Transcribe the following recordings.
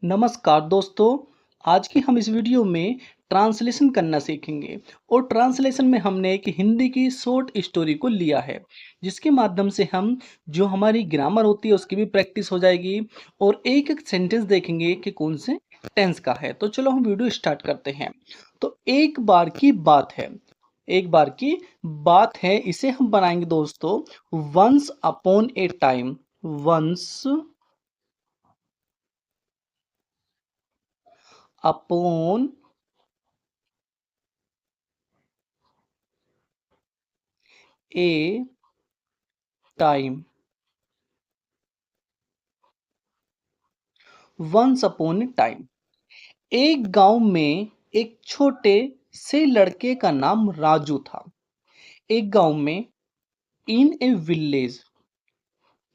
नमस्कार दोस्तों, आज की हम इस वीडियो में ट्रांसलेशन करना सीखेंगे और ट्रांसलेशन में हमने एक हिंदी की शॉर्ट स्टोरी को लिया है, जिसके माध्यम से हम जो हमारी ग्रामर होती है उसकी भी प्रैक्टिस हो जाएगी और एक-एक सेंटेंस देखेंगे कि कौन से टेंस का है। तो चलो हम वीडियो स्टार्ट करते हैं। तो एक बार की बात है, एक बार की बात है इसे हम बनाएंगे दोस्तों once upon a time, once upon a time, once upon a time. एक गांव में एक छोटे से लड़के का नाम राजू था। एक गांव में, in a village,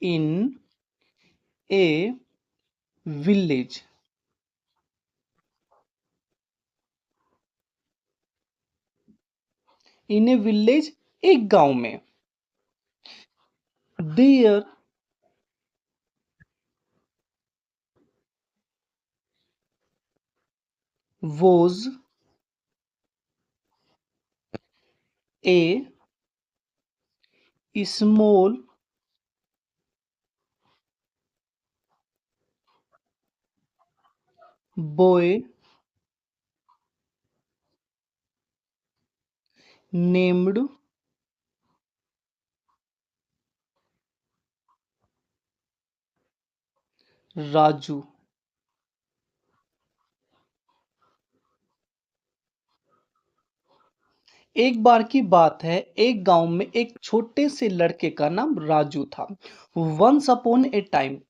in a village, in a village, एक गांव में, there was a small boy named Raju. एक बार की बात है, एक गांव में एक छोटे से लड़के का नाम राजू था। वंस अपॉन ए टाइम,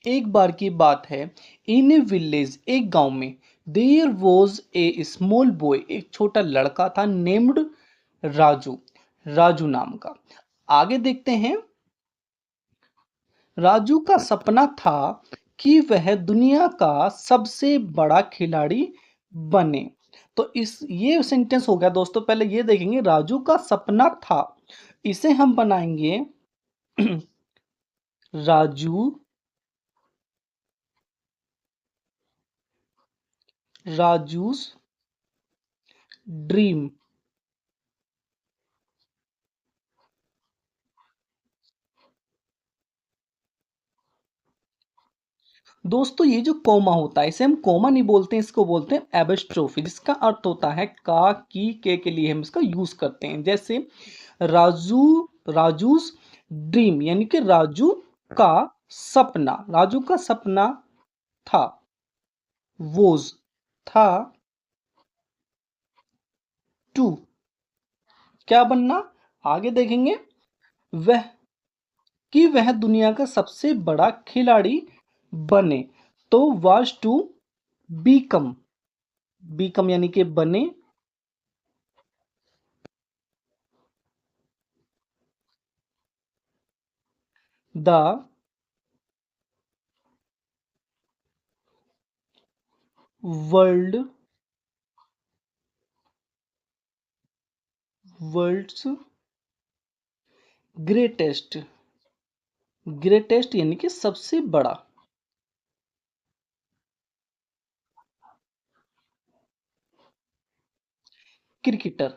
एक बार की बात है, इन ए विलेज, एक गांव में, there was a small boy, एक छोटा लड़का था, नेम्ड राजू, राजू नाम का। आगे देखते हैं। राजू का सपना था कि वह दुनिया का सबसे बड़ा खिलाड़ी बने। तो इस ये सेंटेंस हो गया दोस्तों। पहले ये देखेंगे, राजू का सपना था, इसे हम बनाएंगे राजू, राजूस ड्रीम। दोस्तों ये जो कोमा होता है इसे हम कोमा नहीं बोलते हैं, इसको बोलते हैं एबस्ट्रोफी, जिसका अर्थ होता है का, की, के लिए हम इसका यूज करते हैं। जैसे राजू, राजूस ड्रीम, यानी कि राजू का सपना, राजू का सपना था, वोज था, टू क्या बनना। आगे देखेंगे, वह कि वह दुनिया का सबसे बड़ा खिलाड़ी बने, तो वाज टू बीकम, बीकम यानी कि बने, the world, world's greatest, greatest यानी कि सबसे बड़ा क्रिकेटर।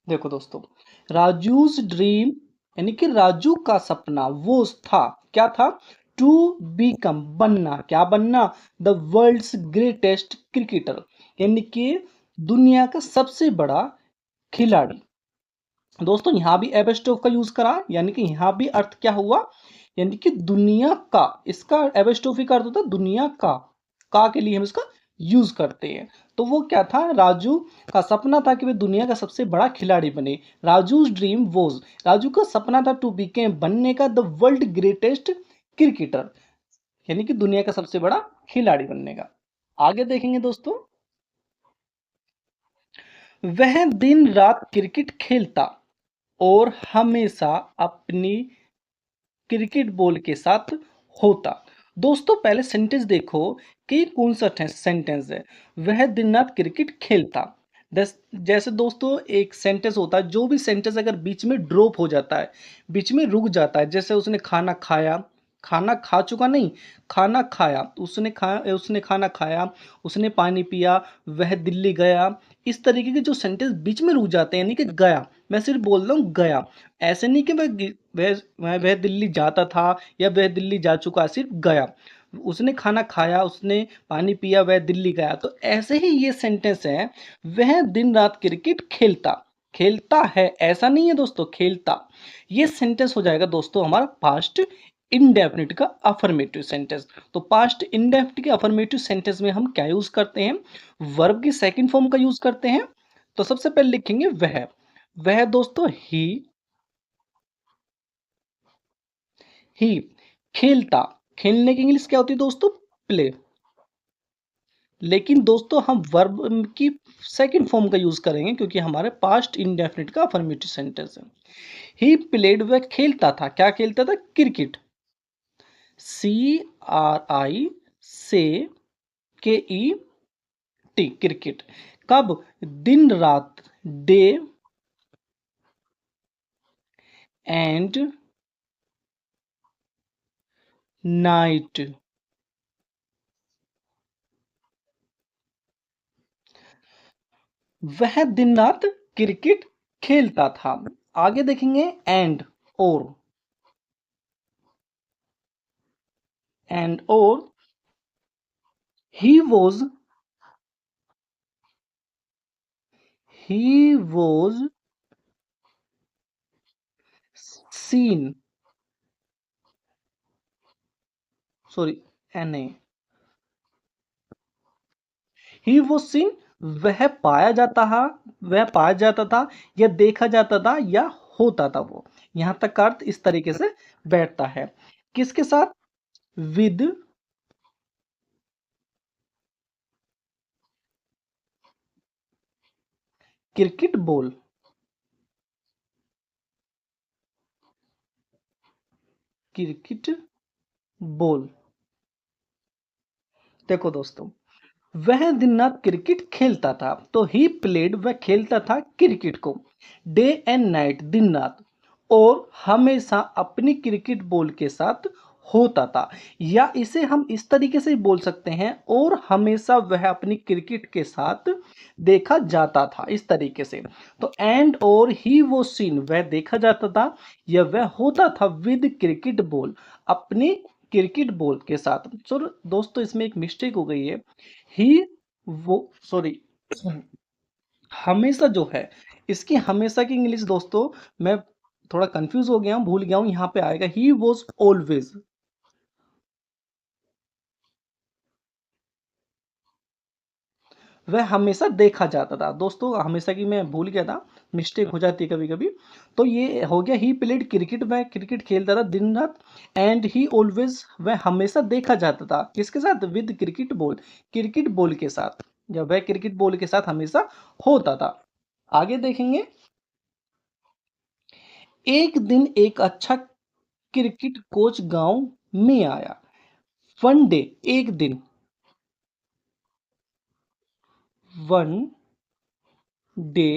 देखो दोस्तों, राजूज ड्रीम यानी कि राजू का सपना, वो था, क्या था, टू बीकम बनना, क्या बनना, द वर्ल्ड्स ग्रेटेस्ट क्रिकेटर, यानी कि दुनिया का सबसे बड़ा खिलाड़ी। दोस्तों यहाँ भी एबस्ट्रोफ का यूज करा, यानी कि यहाँ भी अर्थ क्या हुआ, यानी कि दुनिया का, इसका एबस्ट्रोफी का अर्थ होता है दुनिया का के लिए हम इसका यूज करते हैं। तो वो क्या था, राजू का सपना था कि वे दुनिया का सबसे बड़ा खिलाड़ी बने। राजूज ड्रीम वोज, राजू का सपना था टू बिकेम, बनने का, द वर्ल्ड ग्रेटेस्ट क्रिकेटर, यानी कि दुनिया का सबसे बड़ा खिलाड़ी बनने का। आगे देखेंगे दोस्तों, वह दिन रात क्रिकेट खेलता और हमेशा अपनी क्रिकेट बॉल के साथ होता। दोस्तों पहले सेंटेंस देखो कि कौन सा सेंटेंस है, वह दिन रात क्रिकेट खेलता। जैसे दोस्तों एक सेंटेंस होता है, जो भी सेंटेंस अगर बीच में ड्रॉप हो जाता है, बीच में रुक जाता है, जैसे उसने खाना खाया, खाना खा चुका नहीं, खाना खाया, उसने खाना खाया, उसने पानी पिया, वह दिल्ली गया। इस तरीके के जो सेंटेंस बीच में रुक जाते हैं, यानी कि गया, मैं सिर्फ बोल रहा हूँ गया, ऐसे नहीं कि वह दिल्ली जाता था या वह दिल्ली जा चुका, सिर्फ गया। उसने खाना खाया, उसने पानी पिया, वह दिल्ली गया। तो ऐसे ही ये सेंटेंस है, वह दिन रात क्रिकेट खेलता, खेलता है ऐसा नहीं है दोस्तों, खेलता। ये सेंटेंस हो जाएगा दोस्तों हमारा पास्ट इंडेफिनिट का अफर्मेटिव सेंटेंस। तो पास्ट इंडेफिनिट के अफर्मेटिव सेंटेंस में हम क्या यूज करते हैं, वर्ब की सेकंड फॉर्म का यूज करते हैं। तो सबसे पहले लिखेंगे वह दोस्तों ही खेलता, खेलने की इंग्लिश क्या होती है दोस्तों, प्ले। लेकिन दोस्तों हम वर्ब की सेकंड फॉर्म का यूज करेंगे, क्योंकि हमारे पास्ट इंडेफिनिट का अफर्मेटिव सेंटेंस है। ही प्लेड, वह खेलता था, क्या खेलता था, क्रिकेट। CRI से KET, क्रिकेट। कब, दिन रात, डे एंड नाइट। वह दिन रात क्रिकेट खेलता था। आगे देखेंगे एंड और, और he was, he was seen, sorry NA, he was seen, वह पाया जाता था, वह पाया जाता था या देखा जाता था या होता था वो। यहां तक का अर्थ इस तरीके से बैठता है। किसके साथ, with cricket ball, cricket ball. देखो दोस्तों, वह दिन रात क्रिकेट खेलता था, तो ही प्लेड, वह खेलता था क्रिकेट को, डे एंड नाइट, दिन रात, और हमेशा अपनी क्रिकेट बॉल के साथ होता था। या इसे हम इस तरीके से बोल सकते हैं, और हमेशा वह अपनी क्रिकेट के साथ देखा जाता था, इस तरीके से। तो एंड और ही वो सीन, वह देखा जाता था या वह होता था विद क्रिकेट बॉल, अपनी क्रिकेट बॉल के साथ। सो दोस्तों इसमें एक मिस्टेक हो गई है, ही वो सॉरी हमेशा जो है, इसकी हमेशा की इंग्लिश दोस्तों मैं थोड़ा कंफ्यूज हो गया हूं, भूल गया हूं। यहां पे आएगा ही वॉज ऑलवेज, वह हमेशा देखा जाता था। दोस्तों हमेशा की मैं भूल गया था, मिस्टेक हो जाती है कभी कभी। तो ये हो गया, ही प्लेड क्रिकेट, वह क्रिकेट खेलता था दिन रात, एंड ही ऑलवेज, वह हमेशा देखा जाता था, किसके साथ, with cricket ball, cricket ball के साथ, या वह क्रिकेट बॉल के साथ हमेशा होता था। आगे देखेंगे, एक दिन एक अच्छा क्रिकेट कोच गांव में आया। वन डे, एक दिन, वन डे,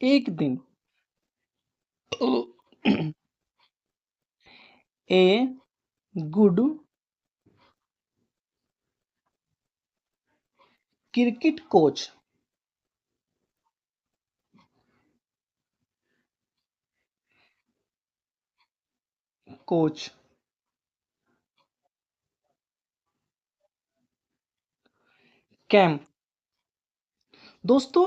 एक दिन, a good cricket coach, coach came. दोस्तों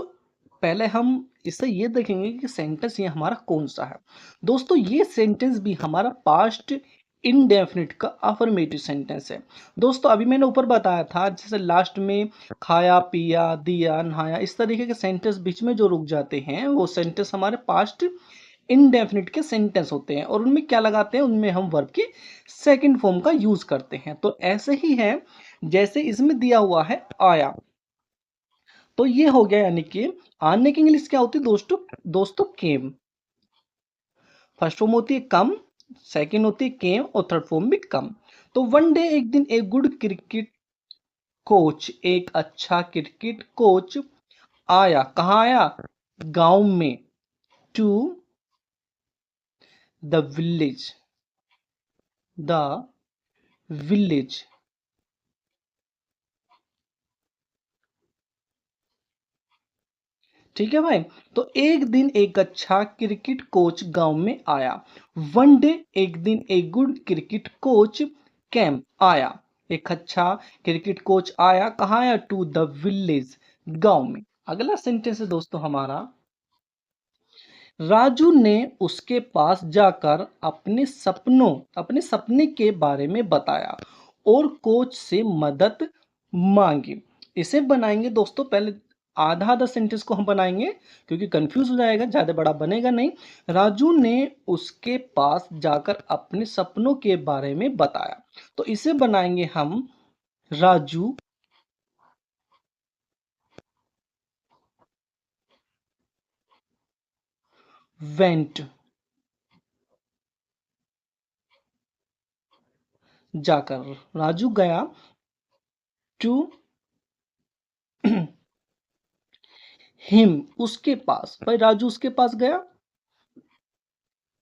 पहले हम इससे ये देखेंगे कि सेंटेंस ये हमारा कौन सा है। दोस्तों ये सेंटेंस भी हमारा पास्ट इनडेफिनिट का अफर्मेटिव सेंटेंस है। दोस्तों अभी मैंने ऊपर बताया था, जैसे लास्ट में खाया, पिया, दिया, नहाया, इस तरीके के सेंटेंस बीच में जो रुक जाते हैं, वो सेंटेंस हमारे पास्ट इनडेफिनिट के सेंटेंस होते हैं, और उनमें क्या लगाते हैं, उनमें हम वर्ब की सेकंड फॉर्म का यूज करते हैं। तो ऐसे ही है, जैसे इसमें दिया हुआ है आया, तो ये हो गया, यानी कि आने की इंग्लिश क्या होती है दोस्तों, केम। फर्स्ट फॉर्म होती है कम, सेकंड होती है केम, और थर्ड फॉर्म भी कम। तो वन डे, एक दिन, एक गुड क्रिकेट कोच, एक अच्छा क्रिकेट कोच आया, कहाँ आया? गांव में। To the village, the village. ठीक है भाई। तो एक दिन एक अच्छा क्रिकेट कोच गांव में आया। वन डे, एक दिन एक गुड क्रिकेट कोच कैम, आया। एक अच्छा क्रिकेट कोच आया, कहाँ आया? टू द विलेज, गांव में। अगला सेंटेंस है दोस्तों हमारा, राजू ने उसके पास जाकर अपने सपने के बारे में बताया और कोच से मदद मांगी। इसे बनाएंगे दोस्तों, पहले आधा आधा सेंटेंस को हम बनाएंगे क्योंकि कंफ्यूज हो जाएगा, ज्यादा बड़ा बनेगा नहीं। राजू ने उसके पास जाकर अपने सपनों के बारे में बताया, तो इसे बनाएंगे हम, राजू वेंट, जाकर, राजू गया टू हिम, उसके पास। भाई राजू उसके पास गया,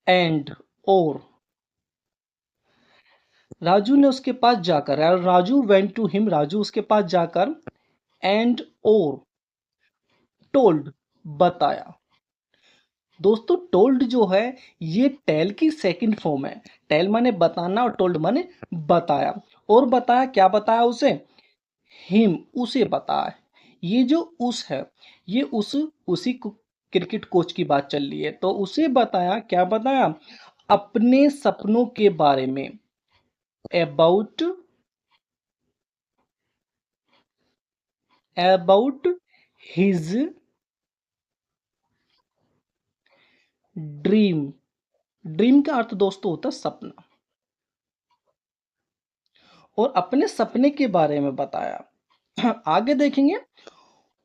एंड, और, राजू ने उसके पास जाकर, Raju went to him, Raju उसके पास जाकर, एंड, और, टोल्ड, बताया। दोस्तों टोल्ड जो है ये टेल की सेकंड फॉर्म है। टेल माने बताना और टोल्ड माने बताया। और बताया, क्या बताया उसे? हिम, उसे बताया। ये जो उस है, ये क्रिकेट कोच की बात चल रही है, तो उसे बताया, क्या बताया? अपने सपनों के बारे में, about about his dream. Dream का अर्थ दोस्तों होता है सपना, और अपने सपने के बारे में बताया। आगे देखेंगे,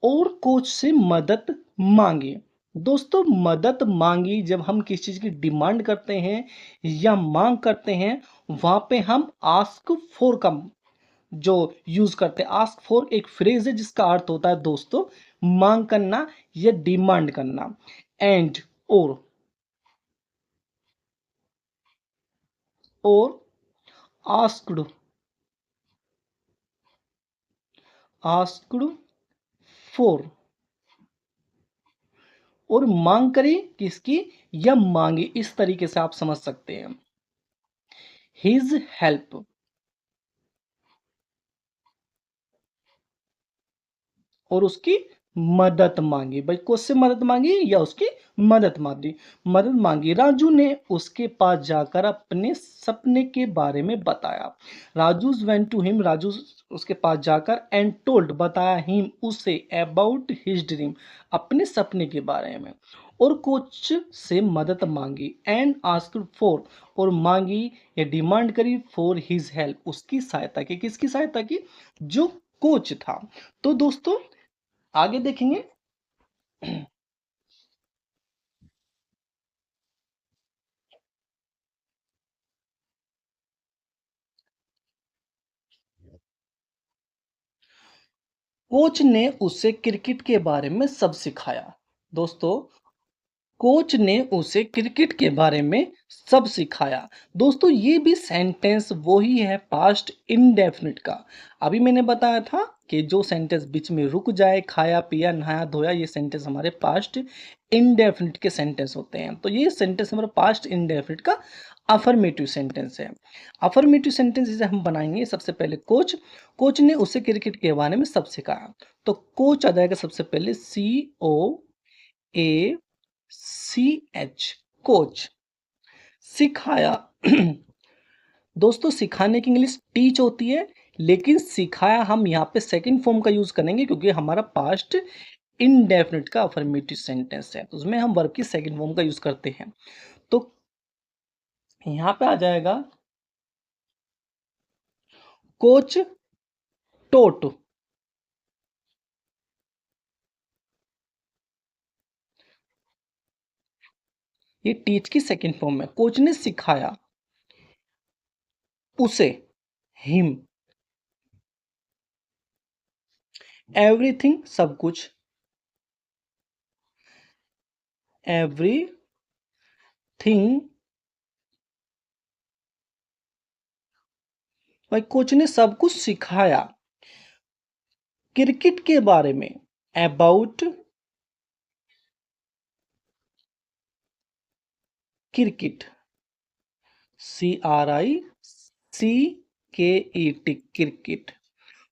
और कोच से मदद मांगी। दोस्तों मदद मांगी, जब हम किसी चीज की डिमांड करते हैं या मांग करते हैं, वहां पे हम आस्क फॉर का जो यूज करते हैं। आस्क फॉर एक फ्रेज है जिसका अर्थ होता है दोस्तों मांग करना या डिमांड करना। एंड, और आस्क्ड, आस्क्ड फॉर, और मांग करी किसकी? या मांगी, इस तरीके से आप समझ सकते हैं। हिज हेल्प, और उसकी मदद मांगी। भाई कोच से मदद मांगी या उसकी मदद मांगी। राजू ने उसके पास जाकर अपने सपने के बारे में बताया। Raju went to him, Raju उसके पास जाकर, एंड टोल्ड, बताया, हिम, उसे, अबाउट हिज ड्रीम, अपने सपने के बारे में। और कोच से मदद मांगी, एंड आस्क्ड फॉर, और मांगी या डिमांड करी, फॉर हिज हेल्प, उसकी सहायता की। किसकी सहायता की? जो कोच था। तो दोस्तों आगे देखेंगे, कोच ने उसे क्रिकेट के बारे में सब सिखाया। दोस्तों कोच ने उसे क्रिकेट के बारे में सब सिखाया। दोस्तों ये भी सेंटेंस वही है पास्ट इंडेफिनिट का। अभी मैंने बताया था कि जो सेंटेंस बीच में रुक जाए, खाया पिया नहाया धोया, ये सेंटेंस हमारे पास्ट इंडेफिनिट के सेंटेंस होते हैं। तो ये सेंटेंस हमारा पास्ट इंडेफिनिट का अफर्मेटिव सेंटेंस है। अफर्मेटिव सेंटेंस जिसे हम बनाएंगे, सबसे पहले कोच ने उसे क्रिकेट के बारे में सब सिखाया। तो कोच आ जाएगा सबसे पहले, COACH, कोच। सिखाया, दोस्तों सिखाने की इंग्लिश टीच होती है, लेकिन सिखाया हम यहाँ पे सेकंड फॉर्म का यूज करेंगे क्योंकि हमारा पास्ट इनडेफिनिट का अफर्मेटिव सेंटेंस है, तो उसमें हम वर्ब की सेकंड फॉर्म का यूज करते हैं। तो यहाँ पे आ जाएगा, कोच टोट, ये टीच की सेकंड फॉर्म है। कोच ने सिखाया उसे, हिम, एवरीथिंग, सब कुछ, एवरीथिंग, भाई कोच ने सब कुछ सिखाया क्रिकेट के बारे में। About cricket, CRICKET, cricket.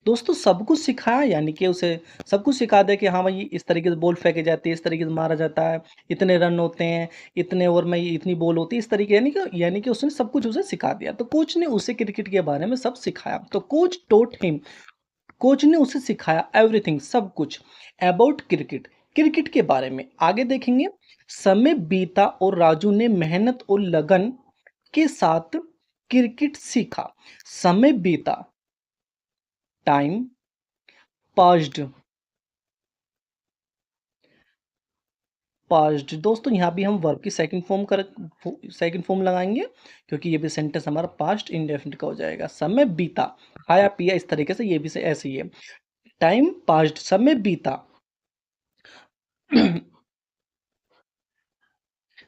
दोस्तों सब कुछ सिखाया, यानी कि उसे सब कुछ सिखा दे कि हाँ भाई इस तरीके से बॉल फेंके जाती है, इस तरीके से मारा जाता है, इतने रन होते हैं, इतने ओवर में इतनी बॉल होती है, इस तरीके, यानी कि उसने सब कुछ उसे सिखा दिया। तो कोच ने उसे क्रिकेट के बारे में सब सिखाया। तो कोच टोट हिम, कोच ने उसे सिखाया एवरीथिंग, सब कुछ, अबाउट क्रिकेट, क्रिकेट के बारे में। आगे देखेंगे, समय बीता और राजू ने मेहनत और लगन के साथ क्रिकेट सीखा। समय बीता, टाइम पास्ड, पास्ड दोस्तों यहाँ भी हम वर्ब की सेकंड फॉर्म लगाएंगे, क्योंकि ये भी सेंटेंस हमारा पास्ट इंडेफिनिट का हो जाएगा। समय बीता, खाया पिया, इस तरीके से ये भी से ऐसे ही है। टाइम पास्ड, समय बीता।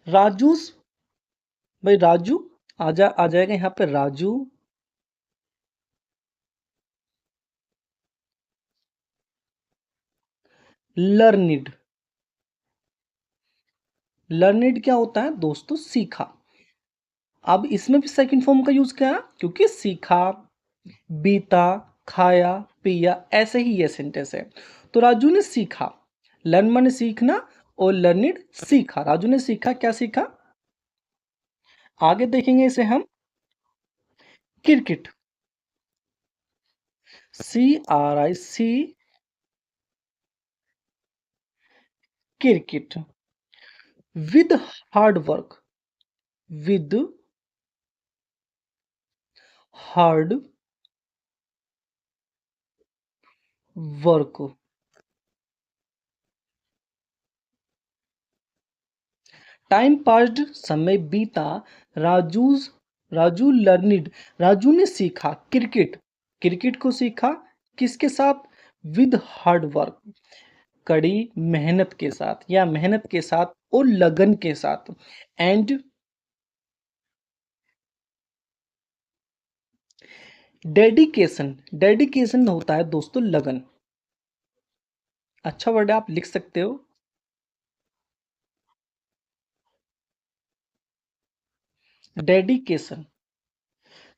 राजू, भाई राजू आ जाएगा यहाँ पे, राजू लर्निड। लर्निड क्या होता है दोस्तों, सीखा। अब इसमें भी सेकंड फॉर्म का यूज किया, क्योंकि सीखा, बीता, खाया, पिया, ऐसे ही ये सेंटेंस है। तो राजू ने सीखा, लर्न माने सीखना, और लर्निड सीखा, राजू ने सीखा, क्या सीखा। आगे देखेंगे इसे हम, cricket, CRIC, cricket, with hard work, with hard work. Time passed, समय बीता, राजूज राजू लर्निड, राजू ने सीखा क्रिकेट, क्रिकेट को सीखा किसके साथ, विद हार्ड वर्क, कड़ी मेहनत के साथ, या मेहनत के साथ और लगन के साथ। एंड डेडिकेशन, डेडिकेशन होता है दोस्तों लगन, अच्छा वर्ड है, आप लिख सकते हो। डेडिकेशन,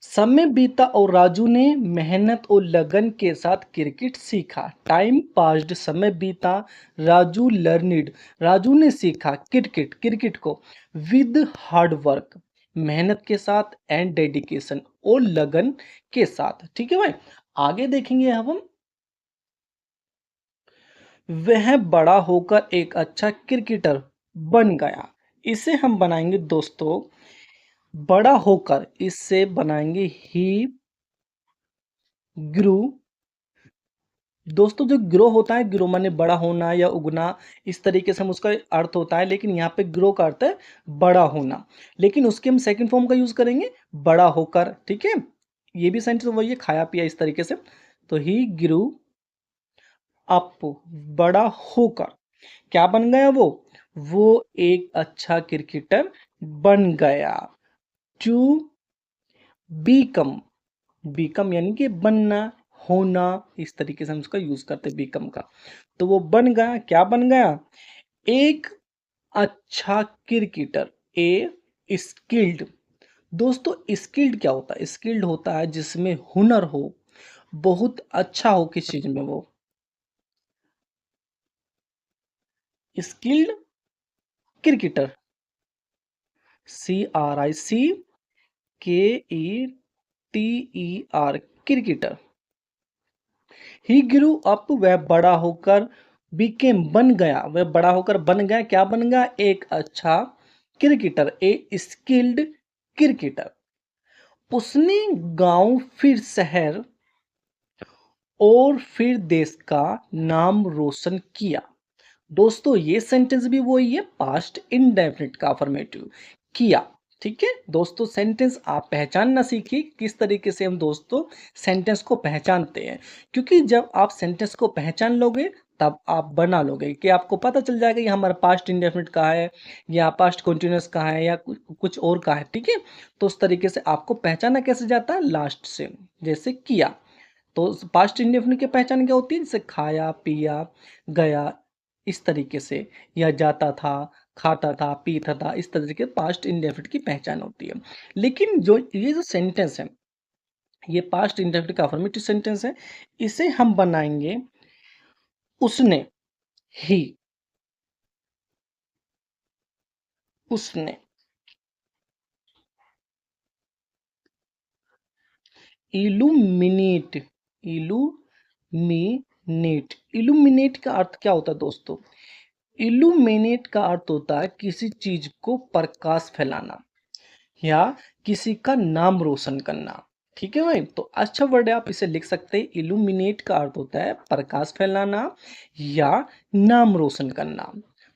समय बीता और राजू ने मेहनत और लगन के साथ क्रिकेट सीखा। टाइम पास्ड, समय बीता, राजू लर्निड, राजू ने सीखा क्रिकेट, क्रिकेट को, विद हार्ड वर्क, मेहनत के साथ, एंड डेडिकेशन, और लगन के साथ। ठीक है भाई, आगे देखेंगे हम, वह बड़ा होकर एक अच्छा क्रिकेटर बन गया। इसे हम बनाएंगे दोस्तों, बड़ा होकर, इससे बनाएंगे ही ग्रू। दोस्तों जो ग्रो होता है, ग्रो माने बड़ा होना या उगना, इस तरीके से हम उसका अर्थ होता है, लेकिन यहाँ पे ग्रो का अर्थ है बड़ा होना, लेकिन उसके हम सेकंड फॉर्म का यूज करेंगे, बड़ा होकर। ठीक है, ये भी सेंटेंस वही है, खाया पिया, इस तरीके से। तो ही ग्रू अप, बड़ा होकर, क्या बन गया वो एक अच्छा क्रिकेटर बन गया। टू बीकम, बीकम यानी कि बनना, होना, इस तरीके से हम उसका यूज करते हैं बीकम का। तो वो बन गया, क्या बन गया, एक अच्छा क्रिकेटर, ए स्किल्ड। दोस्तों स्किल्ड क्या होता है, स्किल्ड होता है जिसमें हुनर हो, बहुत अच्छा हो किस चीज में वो, स्किल्ड क्रिकेटर, CRICKETER, क्रिकेटर। ही ग्रू अप, वह बड़ा होकर, बीकेम बन गया, वह बड़ा होकर बन गया, क्या बन गया, एक अच्छा क्रिकेटर, ए स्किल्ड क्रिकेटर। उसने गांव, फिर शहर, और फिर देश का नाम रोशन किया। दोस्तों ये सेंटेंस भी वही है, पास्ट इंडेफिनिट का अफर्मेटिव, किया। ठीक है दोस्तों, सेंटेंस आप पहचानना सीखिए, किस तरीके से हम दोस्तों सेंटेंस को पहचानते हैं, क्योंकि जब आप सेंटेंस को पहचान लोगे तब आप बना लोगे कि आपको पता चल जाएगा ये हमारा पास्ट इंडेफिनिट कहाँ है या पास्ट कंटिन्यूअस कहाँ है या कुछ और कहाँ है, ठीक है। तो उस तरीके से आपको पहचाना कैसे जाता है, लास्ट से, जैसे किया। तो पास्ट इंडेफिनिट की पहचान क्या होती है, जैसे खाया, पिया, गया, इस तरीके से, या जाता था, खाता था, पीता था, इस तरीके के पास्ट इंडेफिनिट की पहचान होती है। लेकिन जो ये जो सेंटेंस है, ये पास्ट इंडेफिनिट का अफर्मेटिव सेंटेंस है, इसे हम बनाएंगे उसने, ही, उसने, इल्यूमिनेट, इल्यूमिनेट, इल्यूमिनेट का अर्थ क्या होता है दोस्तों, इल्यूमिनेट का अर्थ होता है किसी चीज को प्रकाश फैलाना या किसी का नाम रोशन करना, ठीक है भाई। तो अच्छा वर्ड है, आप इसे लिख सकते हैं। इल्यूमिनेट का अर्थ होता है प्रकाश फैलाना या नाम रोशन करना।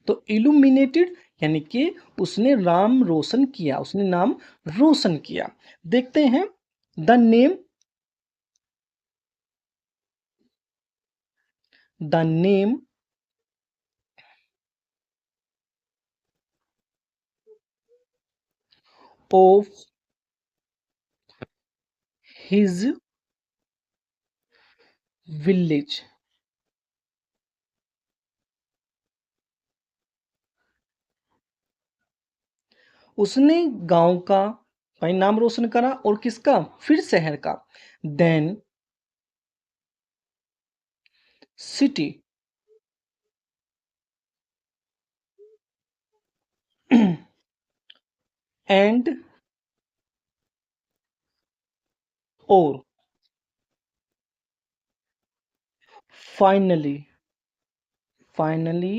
तो इल्यूमिनेटेड यानी कि उसने नाम रोशन किया, उसने नाम रोशन किया। देखते हैं the name, the name of his village, उसने गांव का भाई नाम रोशन करा और किसका, फिर शहर का। देन सिटी एंड और फाइनली, फाइनली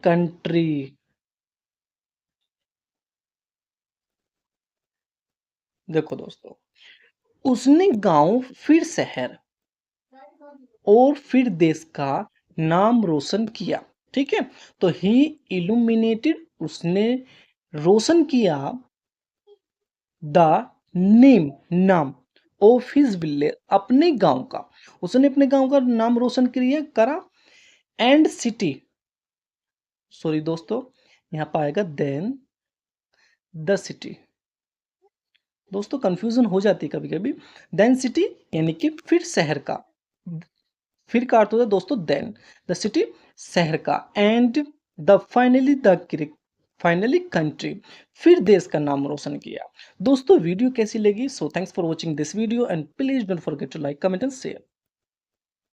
कंट्री। देखो दोस्तों, उसने गांव फिर शहर और फिर देश का नाम रोशन किया, ठीक है। तो ही इल्यूमिनेटेड, उसने रोशन किया द नेम, नाम ऑफ हिज विलेज, अपने गांव का, उसने अपने गांव का नाम रोशन किया करा। एंड सिटी, सॉरी दोस्तों, यहाँ पर आएगा देन द सिटी। दोस्तों कंफ्यूजन हो जाती है कभी कभी। देन सिटी यानी कि फिर शहर का, फिर का अर्थ होता है दोस्तों देन, द सिटी शहर का, and the finally the finally country, फिर देश का नाम रोशन किया। दोस्तों वीडियो कैसी लगी, so thanks for watching this video and please don't forget to like, comment and share.